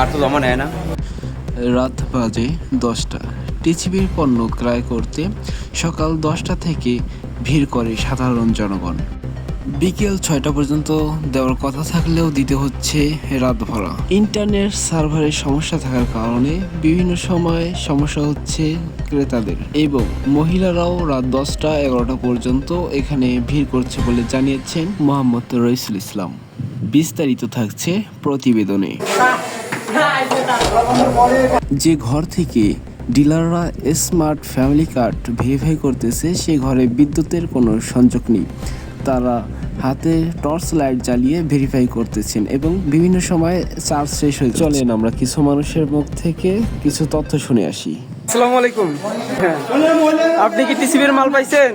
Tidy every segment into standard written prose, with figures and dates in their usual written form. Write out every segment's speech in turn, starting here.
Card তো জমা নেয় না। রাত বাজে 10টা। টিসিবির পণ্য ক্রয় করতে সকাল 10টা থেকে ভিড় করে সাধারণ জনগণ। বিকেল 6টা পর্যন্ত দেওয়ার কথা থাকলেও দিতে হচ্ছে রাত ভরা। ইন্টারনেট সার্ভারের সমস্যা থাকার কারণে বিভিন্ন সময় সমস্যা হচ্ছে ক্রেতাদের, এবং মহিলারাও রাত 10টা-11টা পর্যন্ত এখানে ভিড় করছে বলে জানিয়েছেন মোহাম্মদ রইসুল ইসলাম। বিস্তারিত থাকছে প্রতিবেদনে। যে ঘর থেকে ডিলাররা স্মার্ট ফ্যামিলি কার্ড ভেরিফাই করতেছে, সে ঘরে বিদ্যুতের কোনো সংযোগ নেই। তারা হাতে টর্চ লাইট জ্বালিয়ে ভেরিফাই করতেছেন এবং বিভিন্ন সময় চার্জ শেষ হয়ে যাচ্ছে। চলেন আমরা কিছু মানুষের মুখ থেকে কিছু তথ্য শুনে আসি। আসসালামু আলাইকুম। আপনি কি টিসিবির মাল পাইছেন?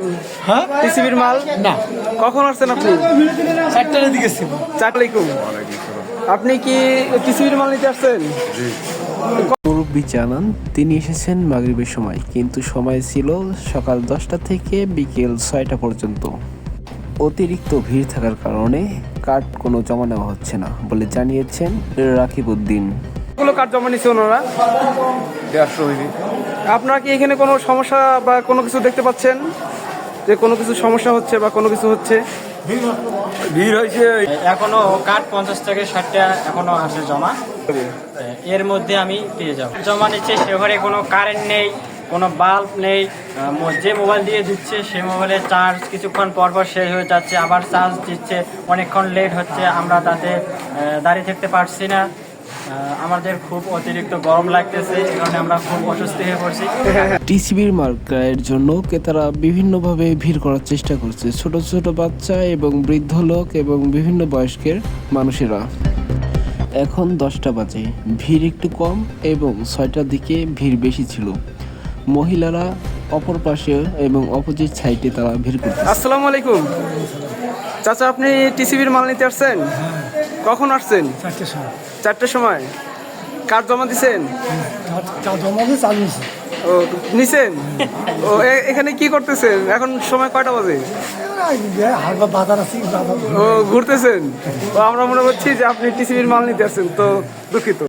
হ্যাঁ, টিসিবির মাল না, কখন আসছেন আপনি? 4টার দিকে ছিল। আলাইকুম। আপনি কি টিসিবির মাল নিতে আসছেন? মুরব্বী জানান তিনি এসেছেন মাগরিবের সময়, কিন্তু সময় ছিল সকাল 10টা থেকে বিকেল 6টা পর্যন্ত। অতিরিক্ত ভিড় থাকার কারণে কার্ড কোনো জমা নেওয়া হচ্ছে না বলে জানিয়েছেন রাকিব উদ্দিন। কতগুলো কার্ড জমা নিচ্ছে ওনারা? 150 হইবে। আপনারা কি এখানে কোনো সমস্যা বা কোনো কিছু দেখতে পাচ্ছেন যে কোনো কিছু সমস্যা হচ্ছে বা কোনো কিছু হচ্ছে? ভিড় হয়েছে। এখনো কার্ড 50 থেকে 60টা এখনো আছে জমা। এর মধ্যে আমি পেয়ে যাব। জমা নিচ্ছে, সে ঘরে কোনো কারেন্ট নেই, কোনো বাল্ব নেই। যে মোবাইল দিয়ে দিচ্ছে সে মোবাইলে চার্জ কিছুক্ষণ পর পর শেষ হয়ে যাচ্ছে, আবার চার্জ দিচ্ছে, অনেকক্ষণ লেট হচ্ছে। আমরা তাতে দাঁড়িয়ে থাকতে পারছি না। আমাদের খুব অতিরিক্ত গরম লাগতেছে, এই কারণে আমরা খুব অস্বস্তি হয়ে পড়ছি। টিসিবির মাল ক্রয়ের জন্য ক্রেতারা বিভিন্নভাবে ভিড় করার চেষ্টা করছে, ছোট ছোট বাচ্চা এবং বৃদ্ধ লোক এবং বিভিন্ন বয়স্কের মানুষেরা। এখন 10টা বাজে, ভিড় একটু কম এবং 6টার দিকে ভিড় বেশি ছিল। মহিলারা অপর পাশে এবং অপোজিট সাইডে তারা ভিড় করছে। আসসালামু আলাইকুম। চাচা, আপনি টিসিবির মাল নিতে আসছেন? কখন আসছেন? 4টার সময়। 4টার সময়। কার্ড জমা দিছেন? জমা দিয়ে চালু হয়েছে। ও, নিছেন? ও, এখানে কি করতেছেন? এখন সময় কয়টা বাজে? হালকা বাজার আছে, ও, ঘুরতেছেন? ও, আমরা মনে করছি যে আপনি টিসিবির মাল নিতে আসছেন, তো দুঃখিত।